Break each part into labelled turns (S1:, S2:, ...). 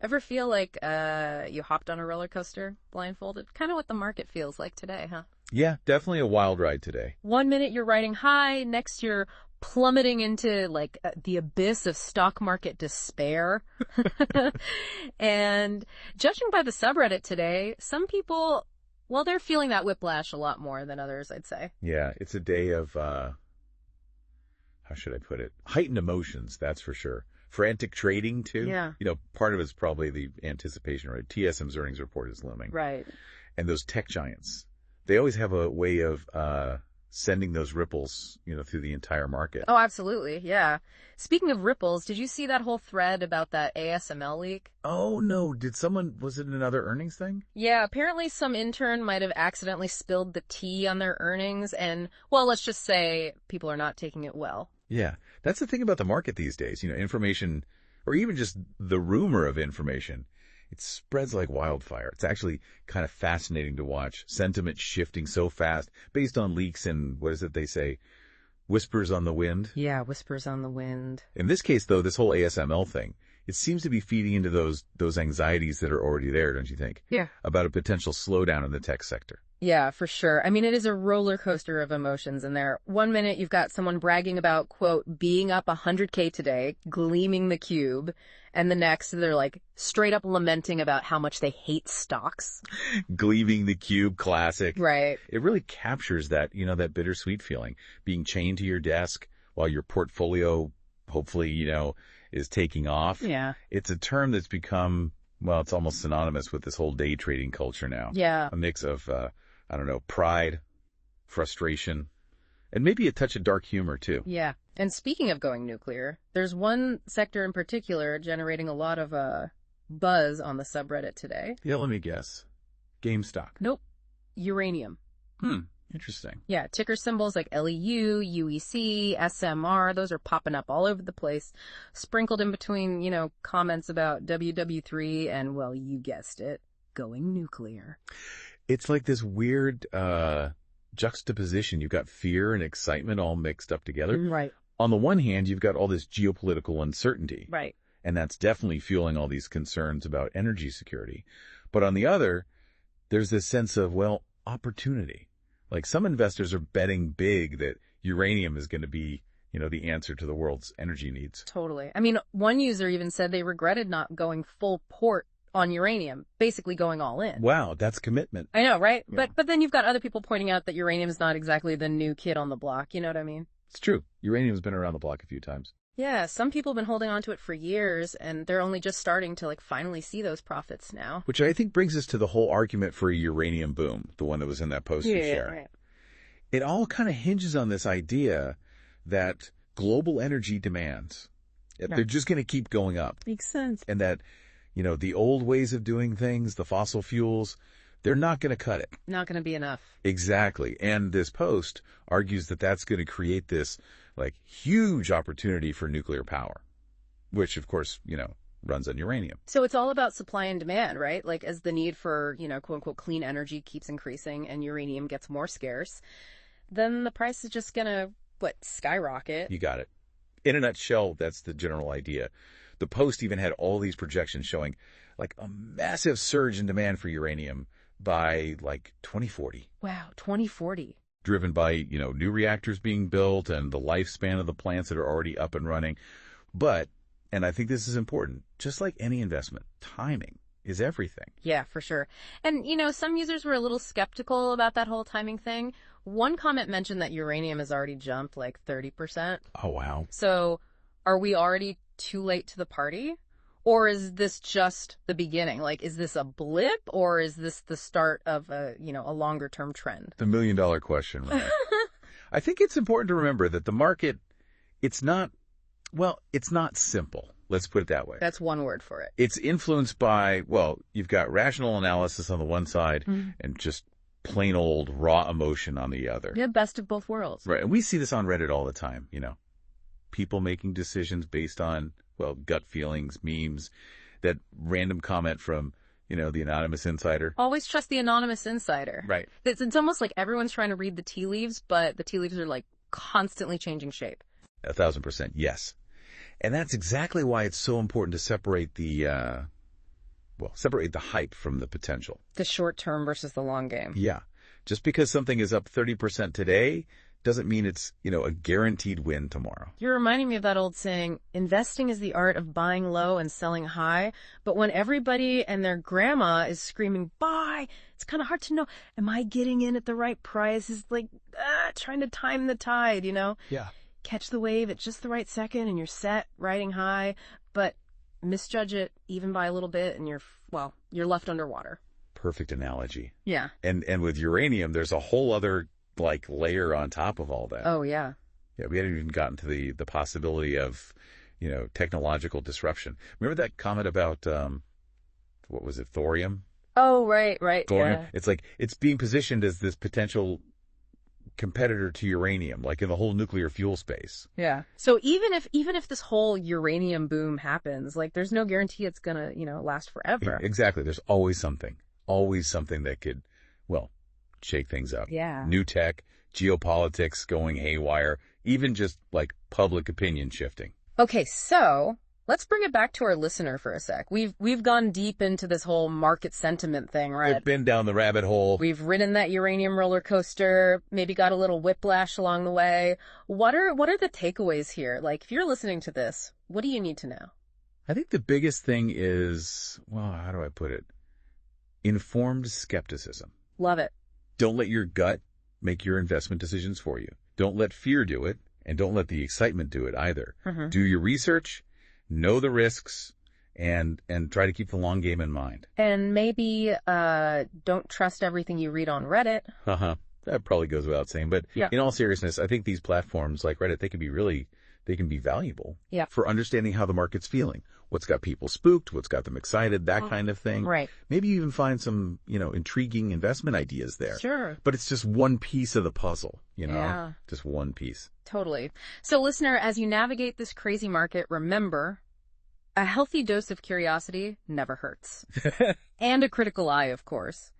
S1: Ever feel like you hopped on a roller coaster blindfolded? Kind of what the market feels like today, huh?
S2: Yeah, definitely a wild ride today.
S1: 1 minute you're riding high, next you're plummeting into like the abyss of stock market despair. And judging by the subreddit today, some people, well, they're feeling that whiplash a lot more than others, I'd say.
S2: Yeah, it's a day of, how should I put it? Heightened emotions, that's for sure. Frantic trading, too.
S1: Yeah.
S2: Part of it's probably the anticipation, right? TSM's earnings report is looming.
S1: Right.
S2: And those tech giants, they always have a way of sending those ripples, through the entire market.
S1: Oh, absolutely. Yeah. Speaking of ripples, did you see that whole thread about that ASML leak?
S2: Oh, no. Was it another earnings thing?
S1: Yeah, apparently some intern might have accidentally spilled the tea on their earnings, and, well, let's just say people are not taking it well.
S2: Yeah. That's the thing about the market these days. Information, or even just the rumor of information, it spreads like wildfire. It's actually kind of fascinating to watch. Sentiment shifting so fast based on leaks and, what is it they say, whispers on the wind?
S1: Yeah, whispers on the wind.
S2: In this case, though, this whole ASML thing, it seems to be feeding into those anxieties that are already there, don't you think?
S1: Yeah.
S2: About a potential slowdown in the tech sector.
S1: Yeah, for sure. I mean, it is a roller coaster of emotions in there. 1 minute, you've got someone bragging about, quote, being up 100K today, gleaming the cube. And the next, they're like straight up lamenting about how much they hate stocks.
S2: Gleaming the cube, classic.
S1: Right.
S2: It really captures that, that bittersweet feeling. Being chained to your desk while your portfolio, hopefully, is taking off.
S1: Yeah.
S2: It's a term that's become, well, it's almost synonymous with this whole day trading culture now.
S1: Yeah.
S2: A mix of, pride, frustration, and maybe a touch of dark humor, too.
S1: Yeah. And speaking of going nuclear, there's one sector in particular generating a lot of buzz on the subreddit today.
S2: Yeah, let me guess. GameStop.
S1: Nope. Uranium.
S2: Interesting.
S1: Yeah, ticker symbols like LEU, UEC, SMR, those are popping up all over the place, sprinkled in between, comments about WW3 and, well, you guessed it, going nuclear.
S2: It's like this weird juxtaposition. You've got fear and excitement all mixed up together.
S1: Right.
S2: On the one hand, you've got all this geopolitical uncertainty.
S1: Right.
S2: And that's definitely fueling all these concerns about energy security. But on the other, there's this sense of, well, opportunity. Like some investors are betting big that uranium is going to be, the answer to the world's energy needs.
S1: Totally. I mean, one user even said they regretted not going full port on uranium, basically going all in.
S2: Wow, that's commitment.
S1: I know, right?
S2: Yeah.
S1: But then you've got other people pointing out that uranium is not exactly the new kid on the block. You know what I mean?
S2: It's true. Uranium's been around the block a few times.
S1: Yeah, some people have been holding on to it for years, and they're only just starting to finally see those profits now.
S2: Which I think brings us to the whole argument for a uranium boom, the one that was in that post you shared.
S1: Right.
S2: It all kind of hinges on this idea that global energy demands, they're just going to keep going up.
S1: Makes sense.
S2: And that, the old ways of doing things, the fossil fuels, they're not going to cut it.
S1: Not going to be enough.
S2: Exactly. And this post argues that that's going to create this, huge opportunity for nuclear power, which, of course, runs on uranium.
S1: So it's all about supply and demand, right? As the need for, quote unquote, clean energy keeps increasing and uranium gets more scarce, then the price is just going to, skyrocket.
S2: You got it. In a nutshell, that's the general idea. The Post even had all these projections showing a massive surge in demand for uranium by 2040.
S1: Wow, 2040.
S2: Driven by, new reactors being built and the lifespan of the plants that are already up and running. But, and I think this is important, just like any investment, timing is everything.
S1: Yeah, for sure. And, some users were a little skeptical about that whole timing thing. One comment mentioned that uranium has already jumped 30%.
S2: Oh, wow.
S1: So are we already too late to the party? Or is this just the beginning? Is this a blip or is this the start of a longer term trend?
S2: The $1 million question, right? I think it's important to remember that the market, it's not simple. Let's put it that way.
S1: That's one word for it.
S2: It's influenced by, you've got rational analysis on the one side and just plain old raw emotion on the other.
S1: Yeah, best of both worlds.
S2: Right. And we see this on Reddit all the time, people making decisions based on, gut feelings, memes, that random comment from, the anonymous insider.
S1: Always trust the anonymous insider.
S2: Right.
S1: It's almost like everyone's trying to read the tea leaves, but the tea leaves are constantly changing shape.
S2: 1,000%. Yes. And that's exactly why it's so important to separate the well, separate the hype from the potential.
S1: The short term versus the long game.
S2: Yeah. Just because something is up 30% today doesn't mean it's, a guaranteed win tomorrow.
S1: You're reminding me of that old saying, investing is the art of buying low and selling high. But when everybody and their grandma is screaming, buy, it's kind of hard to know, am I getting in at the right price? It's like, trying to time the tide,
S2: Yeah.
S1: Catch the wave at just the right second and you're set, riding high. But misjudge it even by a little bit and you're left underwater.
S2: Perfect analogy.
S1: Yeah.
S2: And with uranium, there's a whole other layer on top of all that.
S1: Oh, yeah.
S2: Yeah, we hadn't even gotten to the possibility of, technological disruption. Remember that comment about, what was it, thorium?
S1: Oh, right.
S2: Thorium.
S1: Yeah.
S2: It's it's being positioned as this potential competitor to uranium, like in the whole nuclear fuel space.
S1: Yeah. So even if this whole uranium boom happens, there's no guarantee it's gonna, last forever.
S2: Exactly. There's always something that could, shake things up.
S1: Yeah.
S2: New tech, geopolitics going haywire, even just public opinion shifting.
S1: Okay, so let's bring it back to our listener for a sec. We've gone deep into this whole market sentiment thing, right?
S2: We've been down the rabbit hole.
S1: We've ridden that uranium roller coaster, maybe got a little whiplash along the way. What are the takeaways here? If you're listening to this, what do you need to know?
S2: I think the biggest thing is, how do I put it? Informed skepticism.
S1: Love it.
S2: Don't let your gut make your investment decisions for you. Don't let fear do it, and don't let the excitement do it either.
S1: Mm-hmm.
S2: Do your research, know the risks, and try to keep the long game in mind.
S1: And maybe don't trust everything you read on Reddit.
S2: That probably goes without saying. But in all seriousness, I think these platforms like Reddit, they can be valuable for understanding how the market's feeling. What's got people spooked, what's got them excited, that kind of thing.
S1: Right.
S2: Maybe you even find some, intriguing investment ideas there.
S1: Sure.
S2: But it's just one piece of the puzzle,
S1: Yeah.
S2: Just one piece.
S1: Totally. So listener, as you navigate this crazy market, remember, a healthy dose of curiosity never hurts. And a critical eye, of course.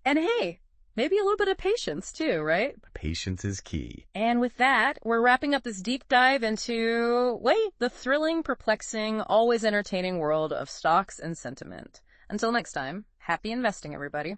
S1: And hey, maybe a little bit of patience too, right?
S2: Patience is key.
S1: And with that, we're wrapping up this deep dive into, the thrilling, perplexing, always entertaining world of stocks and sentiment. Until next time, happy investing, everybody.